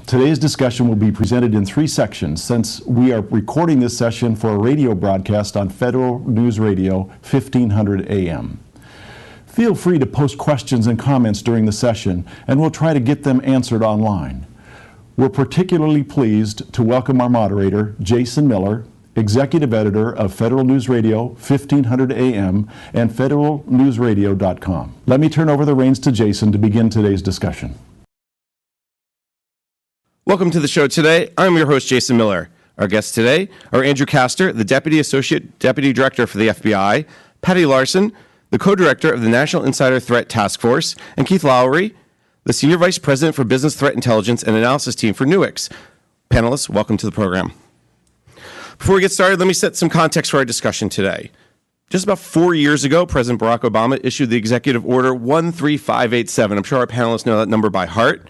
Today's discussion will be presented in three sections since we are recording this session for a radio broadcast on Federal News Radio 1500 AM. Feel free to post questions and comments during the session, and we'll try to get them answered online. We're particularly pleased to welcome our moderator, Jason Miller, Executive Editor of Federal News Radio 1500 AM and federalnewsradio.com. Let me turn over the reins to Jason to begin today's discussion. Welcome to the show today. I'm your host, Jason Miller. Our guests today are Andrew Castor, the Deputy Associate Deputy Director for the FBI, Patty Larson, the Co-Director of the National Insider Threat Task Force, and Keith Lowery, the Senior Vice President for Business Threat Intelligence and Analysis Team for Nuix. Panelists, welcome to the program. Before we get started, let me set some context for our discussion today. Just about 4 years ago, President Barack Obama issued the Executive Order 13587. I'm sure our panelists know that number by heart.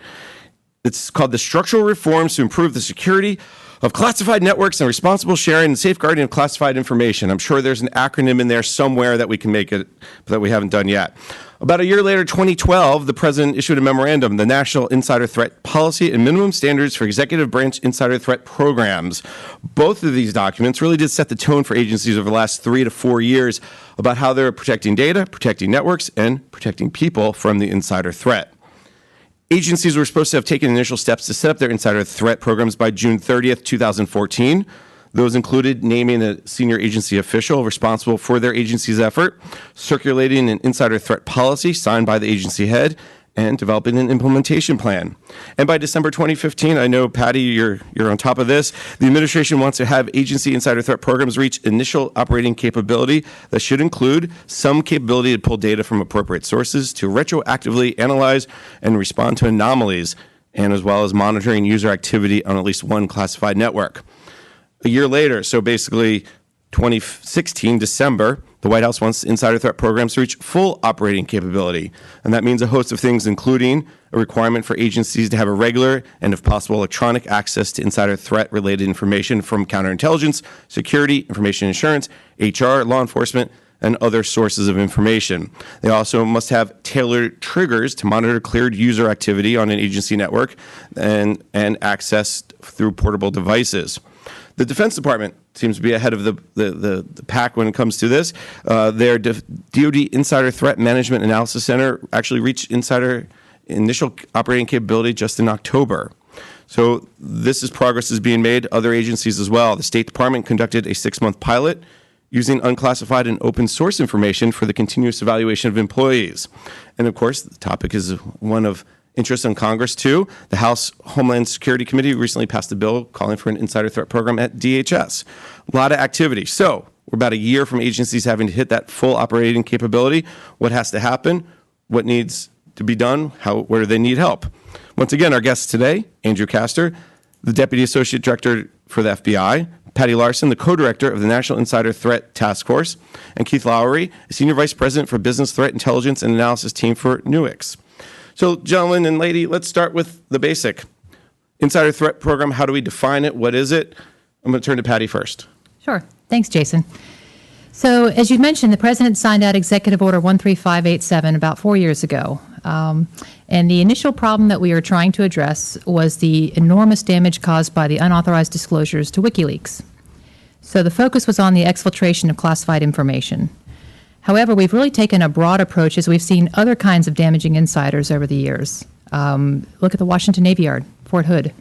It's called the Structural Reforms to Improve the Security of Classified Networks and Responsible Sharing and Safeguarding of Classified Information. I'm sure there's an acronym in there somewhere that we can make it, but that we haven't done yet. About a year later, 2012, the President issued a memorandum, the National Insider Threat Policy and Minimum Standards for Executive Branch Insider Threat Programs. Both of these documents really did set the tone for agencies over the last 3 to 4 years about how they're protecting data, protecting networks, and protecting people from the insider threat. Agencies were supposed to have taken initial steps to set up their insider threat programs by June 30th, 2014. Those included naming a senior agency official responsible for their agency's effort, circulating an insider threat policy signed by the agency head, and developing an implementation plan. And by December 2015, I know, Patty, you're on top of this, the administration wants to have agency insider threat programs reach initial operating capability that should include some capability to pull data from appropriate sources, to retroactively analyze and respond to anomalies, and as well as monitoring user activity on at least one classified network. A year later, so basically 2016, December, the White House wants insider threat programs to reach full operating capability. And that means a host of things, including a requirement for agencies to have a regular and, if possible, electronic access to insider threat-related information from counterintelligence, security, information assurance, HR, law enforcement, and other sources of information. They also must have tailored triggers to monitor cleared user activity on an agency network and access through portable devices. The Defense Department seems to be ahead of the pack when it comes to this. Their DoD Insider Threat Management Analysis Center actually reached initial operating capability just in October. So progress is being made. Other agencies as well. The State Department conducted a 6-month pilot using unclassified and open source information for the continuous evaluation of employees. And of course, the topic is one of interest in Congress, too. The House Homeland Security Committee recently passed a bill calling for an insider threat program at DHS. A lot of activity. So we're about a year from agencies having to hit that full operating capability. What has to happen? What needs to be done? Where do they need help? Once again, our guests today, Andrew Castor, the Deputy Associate Director for the FBI, Patty Larson, the Co-Director of the National Insider Threat Task Force, and Keith Lowery, Senior Vice President for Business Threat Intelligence and Analysis Team for Nuix. So, gentlemen and lady, let's start with the basic. Insider threat program, how do we define it? What is it? I'm going to turn to Patty first. Sure. Thanks, Jason. So, as you mentioned, the President signed out Executive Order 13587 about 4 years ago. And the initial problem that we were trying to address was the enormous damage caused by the unauthorized disclosures to WikiLeaks. So the focus was on the exfiltration of classified information. However, we've really taken a broad approach as we've seen other kinds of damaging insiders over the years. Look at the Washington Navy Yard, Fort Hood.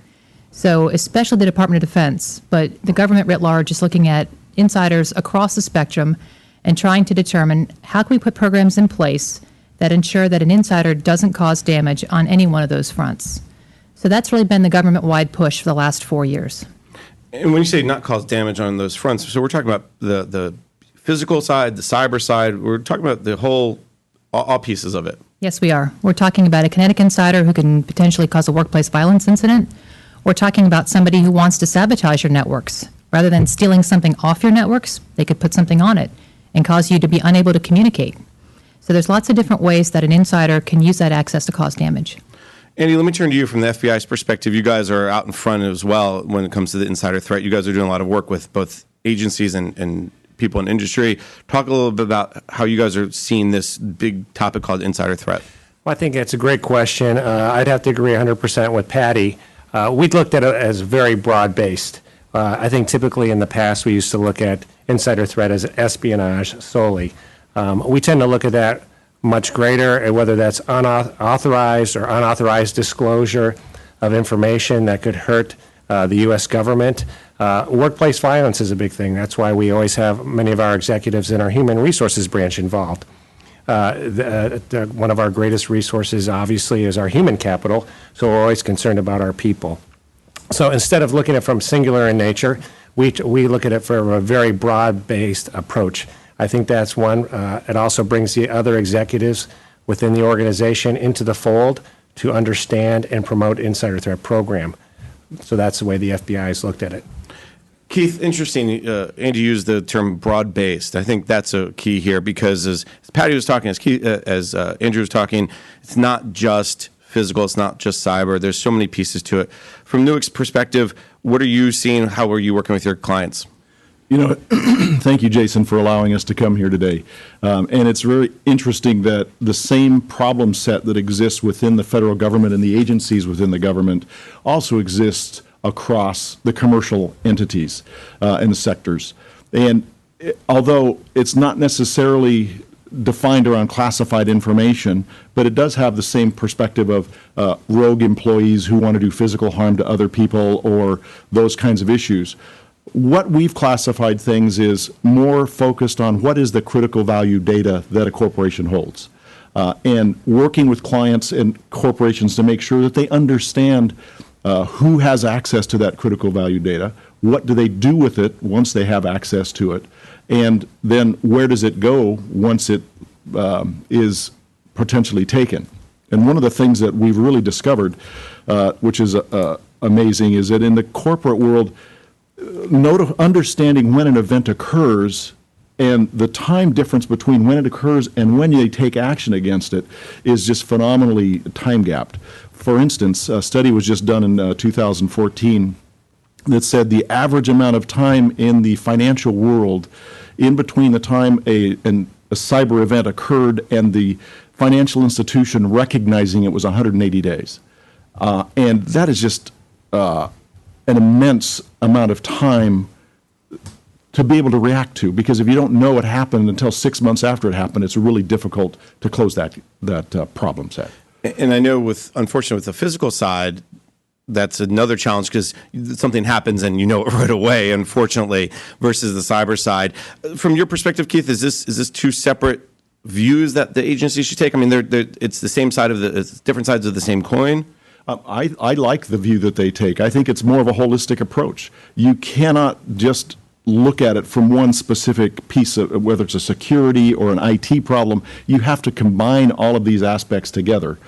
So especially the Department of Defense, but the government writ large is looking at insiders across the spectrum and trying to determine how can we put programs in place that ensure that an insider doesn't cause damage on any one of those fronts. So that's really been the government-wide push for the last 4 years. And when you say not cause damage on those fronts, so we're talking about the physical side, the cyber side, we're talking about the whole, all pieces of it. Yes, we are. We're talking about a kinetic insider who can potentially cause a workplace violence incident. We're talking about somebody who wants to sabotage your networks. Rather than stealing something off your networks, they could put something on it and cause you to be unable to communicate. So there's lots of different ways that an insider can use that access to cause damage. Andy, let me turn to you from the FBI's perspective. You guys are out in front as well when it comes to the insider threat. You guys are doing a lot of work with both agencies and people in industry. Talk a little bit about how you guys are seeing this big topic called insider threat. Well, I think it's a great question. I'd have to agree 100% with Patty. We looked at it as very broad-based. I think typically in the past we used to look at insider threat as espionage solely. We tend to look at that much greater, whether that's unauthorized or unauthorized disclosure of information that could hurt the U.S. government. Workplace violence is a big thing. That's why we always have many of our executives in our human resources branch involved. One of our greatest resources, obviously, is our human capital, so we're always concerned about our people. So instead of looking at it from singular in nature, we look at it from a very broad-based approach. I think that's one. It also brings the other executives within the organization into the fold to understand and promote insider threat program. So that's the way the FBI has looked at it. Keith, interesting. Andy used the term broad-based. I think that's a key here because as Patty was talking, as Andrew was talking, it's not just physical, it's not just cyber. There's so many pieces to it. From Newark's perspective, what are you seeing? How are you working with your clients? You know, thank you, Jason, for allowing us to come here today. And it's really interesting that the same problem set that exists within the federal government and the agencies within the government also exists across the commercial entities and the sectors. And although it's not necessarily defined around classified information, but it does have the same perspective of rogue employees who want to do physical harm to other people or those kinds of issues. What we've classified things is more focused on what is the critical value data that a corporation holds. And working with clients and corporations to make sure that they understand who has access to that critical value data, what do they do with it once they have access to it, and then where does it go once it is potentially taken. And one of the things that we've really discovered, which is amazing, is that in the corporate world, understanding when an event occurs and the time difference between when it occurs and when they take action against it is just phenomenally time-gapped. For instance, a study was just done in 2014 that said the average amount of time in the financial world in between the time a cyber event occurred and the financial institution recognizing it was 180 days. And that is just an immense amount of time to be able to react to, because if you don't know what happened until 6 months after it happened, it's really difficult to close that problem set. And I know unfortunately, with the physical side, that's another challenge because something happens and you know it right away, unfortunately, versus the cyber side. From your perspective, Keith, is this two separate views that the agency should take? I mean, it's the same side of it's different sides of the same coin. I like the view that they take. I think it's more of a holistic approach. You cannot just look at it from one specific piece of, whether it's a security or an IT problem. You have to combine all of these aspects together.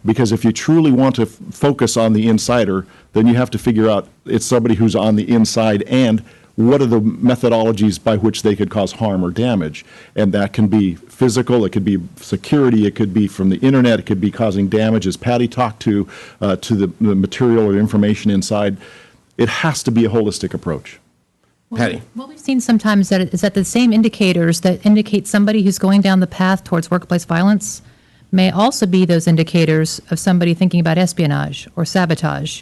Because if you truly want to focus on the insider, then you have to figure out it's somebody who's on the inside and what are the methodologies by which they could cause harm or damage. And that can be physical, it could be security, it could be from the internet, it could be causing damage, as Patty talked to the material or information inside. It has to be a holistic approach. Patty. What we've seen sometimes is that the same indicators that indicate somebody who's going down the path towards workplace violence may also be those indicators of somebody thinking about espionage or sabotage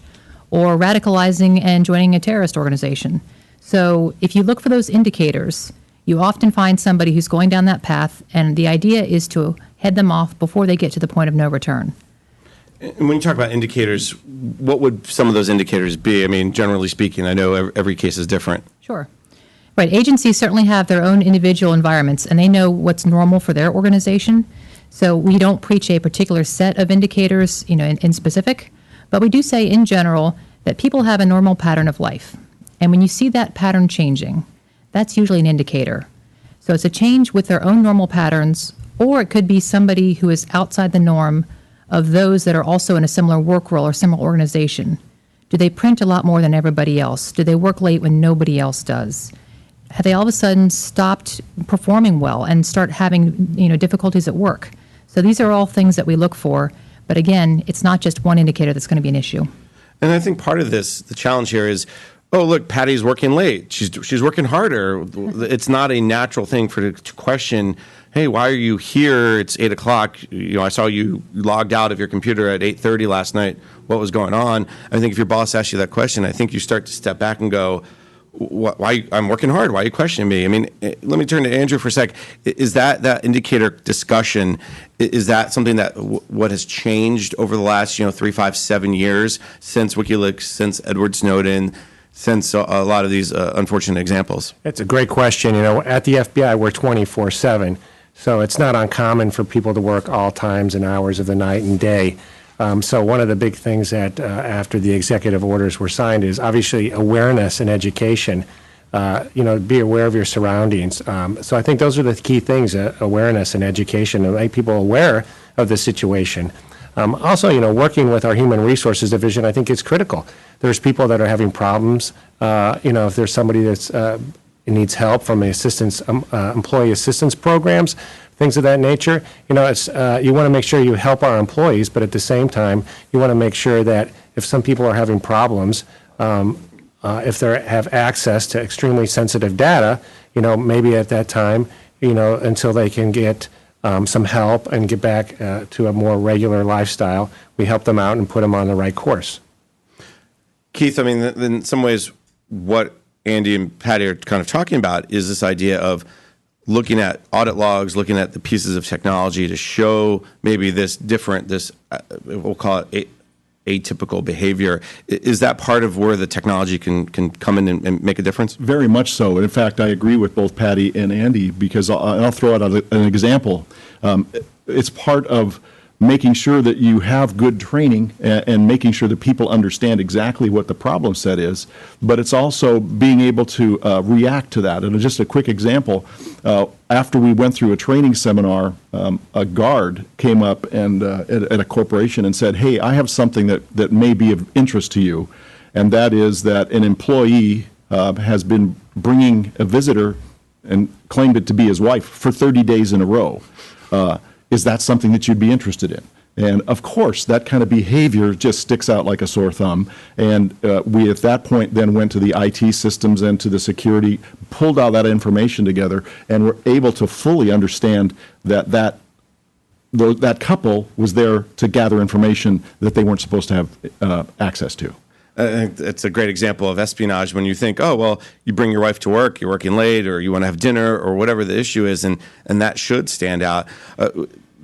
or radicalizing and joining a terrorist organization. So if you look for those indicators, you often find somebody who's going down that path, and the idea is to head them off before they get to the point of no return. And when you talk about indicators, what would some of those indicators be? I mean, generally speaking, I know every case is different. Sure. Right. Agencies certainly have their own individual environments, and they know what's normal for their organization. So we don't preach a particular set of indicators, in specific, but we do say in general that people have a normal pattern of life. And when you see that pattern changing, that's usually an indicator. So it's a change with their own normal patterns, or it could be somebody who is outside the norm of those that are also in a similar work role or similar organization. Do they print a lot more than everybody else? Do they work late when nobody else does? Have they all of a sudden stopped performing well and start having difficulties at work? So these are all things that we look for. But again, it's not just one indicator that's going to be an issue. And I think part of this, the challenge here is oh, look, Patty's working late. She's working harder. It's not a natural thing to question, hey, why are you here? It's 8 o'clock. I saw you logged out of your computer at 8:30 last night. What was going on? I think if your boss asks you that question, I think you start to step back and go, why? I'm working hard. Why are you questioning me? I mean, let me turn to Andrew for a sec. Is that indicator discussion, is that something that what has changed over the last 3, 5, 7 years since WikiLeaks, since Edward Snowden, since a lot of these unfortunate examples? It's a great question. At the FBI, we're 24/7, so it's not uncommon for people to work all times and hours of the night and day. So one of the big things that after the executive orders were signed is obviously awareness and education. Be aware of your surroundings. So I think those are the key things: awareness and education, and make people aware of the situation. Also, working with our Human Resources Division, I think is critical. There's people that are having problems. If there's somebody that's needs help from employee assistance programs, things of that nature. You want to make sure you help our employees, but at the same time, you want to make sure that if some people are having problems, if they have access to extremely sensitive data, maybe at that time, until they can get some help and get back to a more regular lifestyle, we help them out and put them on the right course. Keith, I mean, in some ways, what Andy and Patty are kind of talking about is this idea of looking at audit logs, looking at the pieces of technology to show maybe we'll call it atypical behavior. Is that part of where the technology can come in and make a difference? Very much so. And in fact, I agree with both Patty and Andy, because I'll throw out an example. It's part of making sure that you have good training and making sure that people understand exactly what the problem set is, but it's also being able to react to that. And just a quick example, after we went through a training seminar, a guard came up and at a corporation and said, hey, I have something that may be of interest to you, and that is that an employee has been bringing a visitor and claimed it to be his wife for 30 days in a row. Is that something that you'd be interested in? And of course, that kind of behavior just sticks out like a sore thumb. And we, at that point, then went to the IT systems and to the security, pulled all that information together, and were able to fully understand that couple was there to gather information that they weren't supposed to have access to. It's a great example of espionage when you think, oh, well, you bring your wife to work, you're working late, or you want to have dinner, or whatever the issue is, and that should stand out.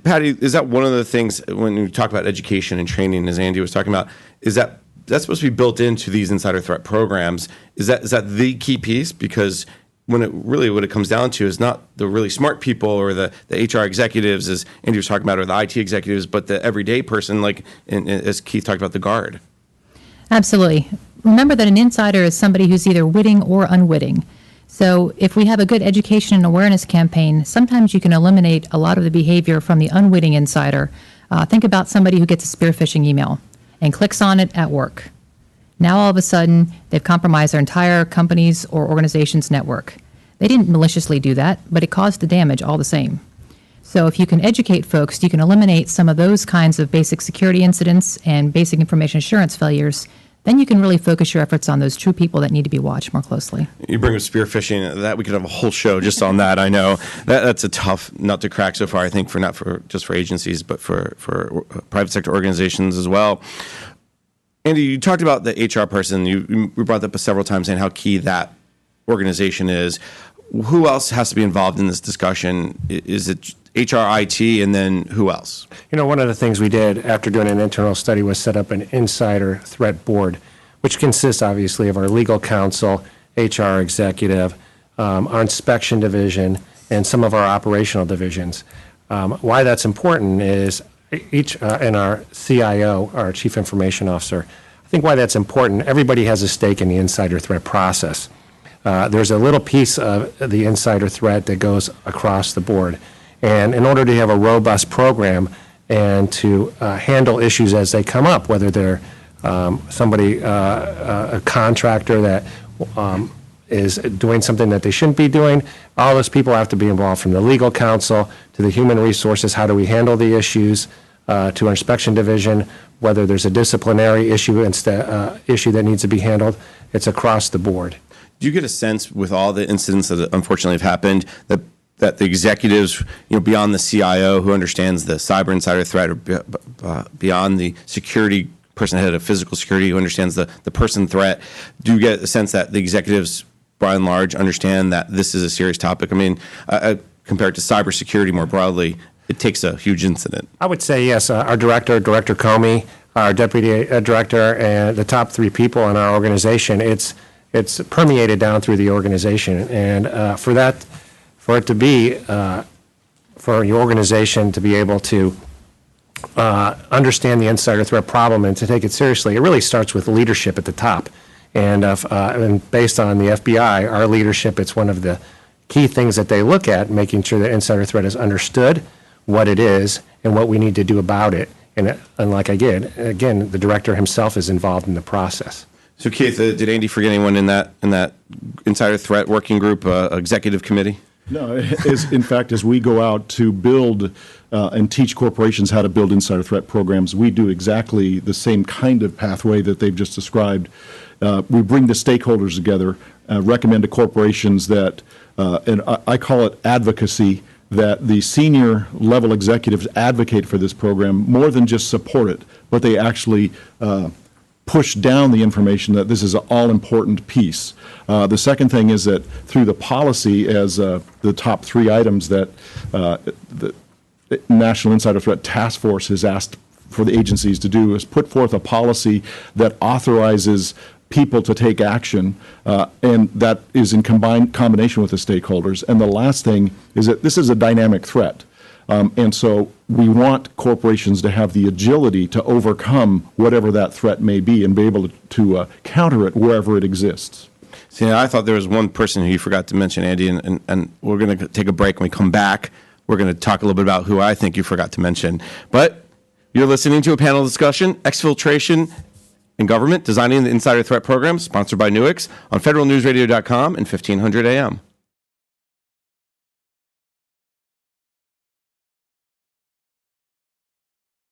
Patty, is that one of the things when you talk about education and training, as Andy was talking about, is that's supposed to be built into these insider threat programs? Is that the key piece? Because what it comes down to is not the really smart people or the HR executives, as Andy was talking about, or the IT executives, but the everyday person, like as Keith talked about, the guard. Absolutely. Remember that an insider is somebody who's either witting or unwitting. So if we have a good education and awareness campaign, sometimes you can eliminate a lot of the behavior from the unwitting insider. Think about somebody who gets a spear phishing email and clicks on it at work. Now all of a sudden, they've compromised their entire company's or organization's network. They didn't maliciously do that, but it caused the damage all the same. So if you can educate folks, you can eliminate some of those kinds of basic security incidents and basic information assurance failures. Then you can really focus your efforts on those true people that need to be watched more closely. You bring up spear phishing, that we could have a whole show just on that. I know that's a tough nut to crack so far. I think not just for agencies, but for private sector organizations as well. Andy, you talked about the HR person. You brought that up several times, and how key that organization is. Who else has to be involved in this discussion? Is it HR, IT, and then who else? One of the things we did after doing an internal study was set up an insider threat board, which consists obviously of our legal counsel, HR executive, our inspection division, and some of our operational divisions. Why that's important is and our CIO, our Chief Information Officer. I think why that's important, everybody has a stake in the insider threat process. There's a little piece of the insider threat that goes across the board. And in order to have a robust program and to handle issues as they come up, whether they're a contractor that is doing something that they shouldn't be doing, all those people have to be involved, from the legal counsel to the human resources. How do we handle the issues? To our inspection division, whether there's a disciplinary issue that needs to be handled, it's across the board. Do you get a sense with all the incidents that unfortunately have happened that the executives, beyond the CIO who understands the cyber insider threat, or beyond the security person head of physical security who understands the person threat, do you get a sense that the executives, by and large, understand that this is a serious topic? I mean, compared to cybersecurity more broadly, it takes a huge incident. I would say yes. Our Director Comey, our Deputy Director, and the top 3 people in our organization, it's permeated down through the organization. And for your organization to be able to understand the insider threat problem and to take it seriously, it really starts with leadership at the top. And based on the FBI, our leadership, it's one of the key things that they look at, making sure that insider threat is understood, what it is, and what we need to do about it. And like again, the director himself is involved in the process. So, Keith, did Andy forget anyone in that insider threat working group, executive committee? No, in fact, as we go out to build and teach corporations how to build insider threat programs, we do exactly the same kind of pathway that they've just described. We bring the stakeholders together, recommend to corporations that, and I call it advocacy, that the senior level executives advocate for this program more than just support it, but they actually push down the information that this is an all-important piece. The second thing is that through the policy, as the top 3 items that the National Insider Threat Task Force has asked for the agencies to do, is put forth a policy that authorizes people to take action, and that is in combination with the stakeholders. And the last thing is that this is a dynamic threat. And so we want corporations to have the agility to overcome whatever that threat may be and be able to counter it wherever it exists. See, I thought there was one person who you forgot to mention, Andy, and we're going to take a break. When we come back, we're going to talk a little bit about who I think you forgot to mention. But you're listening to a panel discussion, Exfiltration in Government, Designing the Insider Threat Program, sponsored by Nuix, on federalnewsradio.com and 1500 AM.